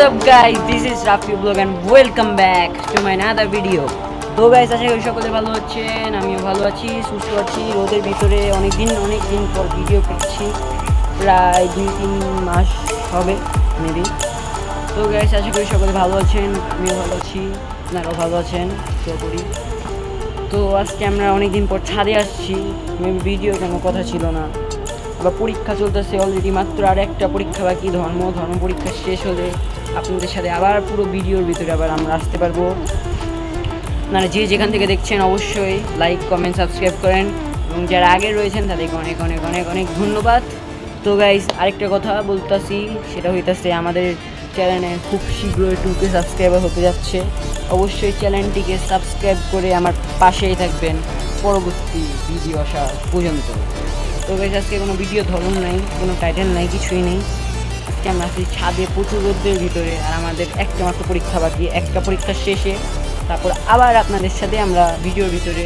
up guys, this is Rafi Vlog and welcome back to my another video. তো guys আশা করি সকলে ভালো আছেন, আমিও ভালো আছি, সুস্থ আছি। রোদের ভিতরে অনেক দিন পর ভিডিও করছি, প্রায় 2-3 মাস হবে মেবি। তো গাইস আশা করি সকলে ভালো আছেন, আমিও ভালো আছি, আপনারাও ভালো আছেন আশা করি। তো আজকে আমরা অনেক দিন পর ছাদে আসছি, মেবি ভিডিও কোনো কথা ছিল না। আবার পরীক্ষা চলতেছে অলরেডি, মাত্র আর একটা পরীক্ষা বাকি, ধর্ম পরীক্ষা শেষ হলে আপনাদের সাথে আবার পুরো ভিডিওর ভিতরে আবার আমরা আসতে পারবো। আপনারা যে যেখান থেকে দেখছেন অবশ্যই লাইক কমেন্ট সাবস্ক্রাইব করেন, এবং যারা আগে রয়েছেন তাদেরকে অনেক অনেক অনেক অনেক ধন্যবাদ। তো গাইস আরেকটা কথা বলতেছি, সেটা হইতেছে আমাদের চ্যানেলে খুব শীঘ্রই 2K সাবস্ক্রাইবার হতে যাচ্ছে। অবশ্যই চ্যানেলটিকে সাবস্ক্রাইব করে আমার পাশেই থাকবেন পরবর্তী ভিডিও আসা পর্যন্ত। তো গাইস আজকে কোনো ভিডিও ধরন নাই, কোনো টাইটেল নাই, কিছুই নেই। আজকে আমরা আছি ছাদে প্রচুর রোদের ভিতরে, আর আমাদের একটা মাত্র পরীক্ষা বাকি, একটা পরীক্ষা শেষে তারপর আবার আপনাদের সাথে আমরা ভিডিওর ভিতরে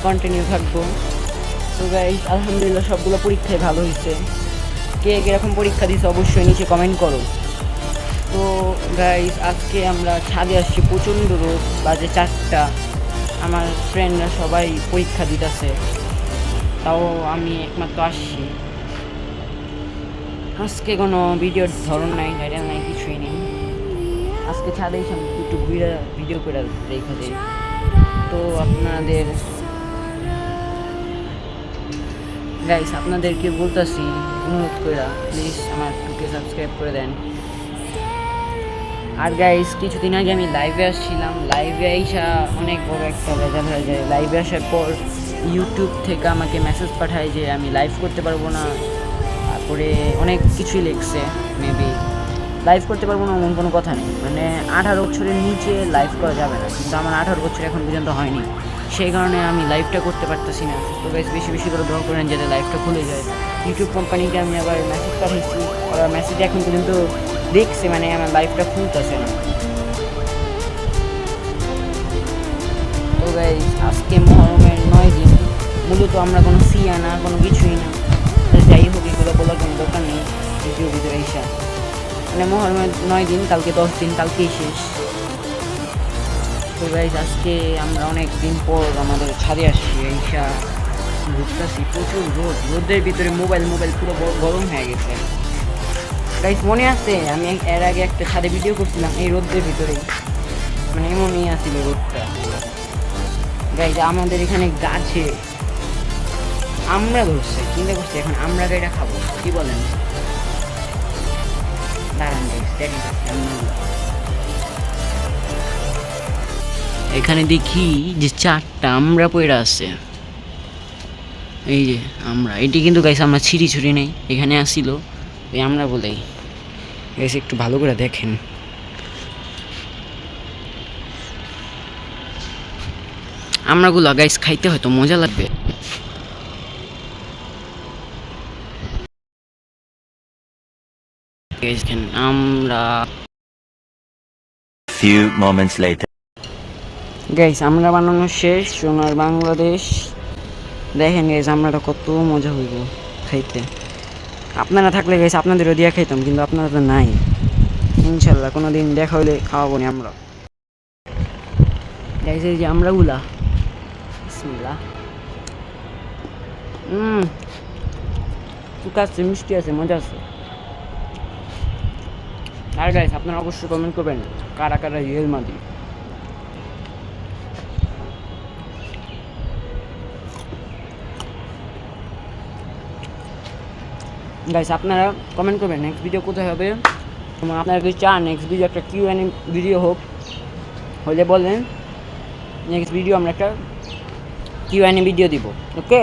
কন্টিনিউ থাকবো। তো গাইস আলহামদুলিল্লাহ সবগুলো পরীক্ষায় ভালো হয়েছে। কে কীরকম পরীক্ষা দিয়েছে অবশ্যই নিচে কমেন্ট করো। তো গাইস আজকে আমরা ছাদে আসছি, প্রচণ্ড রোদ, বাজে 4টা। আমার ফ্রেন্ডরা সবাই পরীক্ষা দিতেছে, তাও আমি একমাত্র আসছি। আজকে কোনো ভিডিওর ধরন নাই, টাইটেল নাই, কিছুই নেই। আজকে ছাদে এসে একটু ঘুরে ভিডিও করে রেখে দিই। তো আপনাদের গাইস আপনাদেরকে বলতেছি, অনুরোধ করে প্লিজ আমার 2K সাবস্ক্রাইব করে দেন। আর গাইস কিছুদিন আগে আমি লাইভে আসছিলাম, লাইভে আইসা অনেক বড় একটা রেজাল্ট হয়ে যায়। লাইভে আসার পর ইউটিউব থেকে আমাকে মেসেজ পাঠায় যে আমি লাইভ করতে পারবো না, তারপরে অনেক কিছুই লিখছে। মেবি লাইভ করতে পারবো না এমন কোনো কথা নেই, মানে 18 বছরের নিচে লাইভ করা যাবে না, কিন্তু আমার 18 বছর এখন পর্যন্ত হয়নি, সেই কারণে আমি লাইভটা করতে পারতেছি না। তো গাইস বেশি বেশি করে দোয়া করেন যাতে লাইভটা খুলে যায়। ইউটিউব কোম্পানিকে আমি আবার মেসেজ পাঠিয়েছি, ওরা মেসেজ এখন পর্যন্ত দেখছে, মানে আমার লাইভটা খুলতেছে না। তো গাইস আজকে মহরমের 9 দিন, মূলত আমরা কোনো সিয়া না, কোনো কিছুই না, যাই হোক এগুলো বলার কোনো দরকার নেই ভিডিওর ভিতরে এসা। মানে মহরমের 9 দিন, কালকে 10 দিন, কালকেই শেষ। তো গাইস আজকে আমরা অনেক দিন পর আমাদের ছাদে আসছি, এইসা ঘুরতেছি, প্রচুর রোদের ভিতরে মোবাইল পুরো গরম হয়ে গেছে। গাইস মনে আছে আমি এর আগে একটা ছাদে ভিডিও করছিলাম এই রোদের ভিতরেই, মানে এমনই আসছিল রোদটা। গাইস আমাদের এখানে গাছে আমরা ধরছে, চিন্তা করছি এখন আমরা গাইটা খাবো, কি বলেন? দাঁড়ান গাইস দেখেন এখানে দেখি যে 4টা আমরা পড়ে আছে। এই যে আমরা, এটি কিন্তু গাইস আমরা ছুরি নেই, এখানে আসিল এই আমরা বলেই। গাইস একটু ভালো করে দেখেন, আমরাগুলো গাইস খাইতে হয়তো মজা লাগবে। আমরা few moments later গাইস আমরা বানানো শেষ, সোনার বাংলাদেশ। দেখেন গাইস আমরাটা কত মজা হইব খাইতে। আপনারা থাকলে গাইস আপনাদেরও দিয়া খাইতাম, কিন্তু আপনারা তো নাই। ইনশাল্লাহ কোনো দিন দেখা হইলে খাওয়াবো নি আমরা। গাইস এই যে আমরাগুলা, বিসমিল্লাহ। আছে, মিষ্টি আছে, মজা আছে। আর গাইস আপনারা অবশ্যই কমেন্ট করবেন কারা কারা রিয়েল মাদি। গাইস আপনারা কমেন্ট করবেন নেক্সট ভিডিও কোথায় হবে, এবং আপনারা যদি চান নেক্সট ভিডিও একটা Q&A ভিডিও হোক, হলে বলেন, নেক্সট ভিডিও আমরা একটা Q&A ভিডিও দিব। ওকে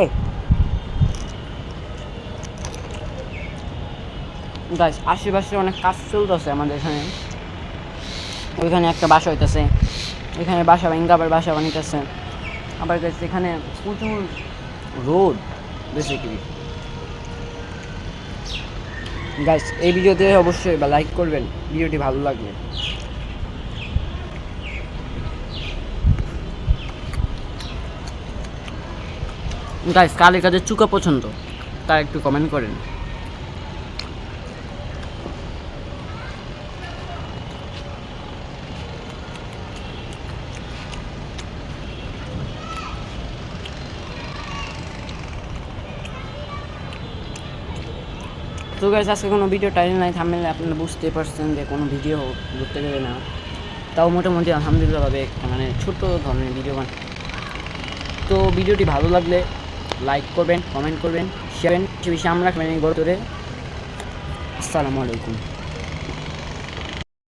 গাইস আশেপাশে অনেক কাজ চলতেছে আমাদের এখানে, ওইখানে একটা বাসা হইতেছে, এখানে বাসা ভেঙে আবার বাসা বানাইতেছে, আবার গাইস এখানে প্রচুর রোদ বেসিক্যালি। গাইস এই ভিডিওতে অবশ্যই লাইক করবেন ভিডিওটি ভালো লাগলে। গাইস কালের কাজের চুকা পছন্দ, তার একটু কমেন্ট করেন। তো গাইস আজকে কোনো ভিডিও টাইম নাই, থাম্বনেলে আপনারা বুঝতে পারছেন যে কোনো ভিডিও করতে গেলে না, তাও মোটামুটি আলহামদুলিল্লাহ ভাবে মানে ছোট ধরনের ভিডিও বানাই। তো ভিডিওটি ভালো লাগলে লাইক করবেন, কমেন্ট করবেন, শেয়ার করবেন, বেশি আমরা গড়ে তোলে। আসসালামু আলাইকুম।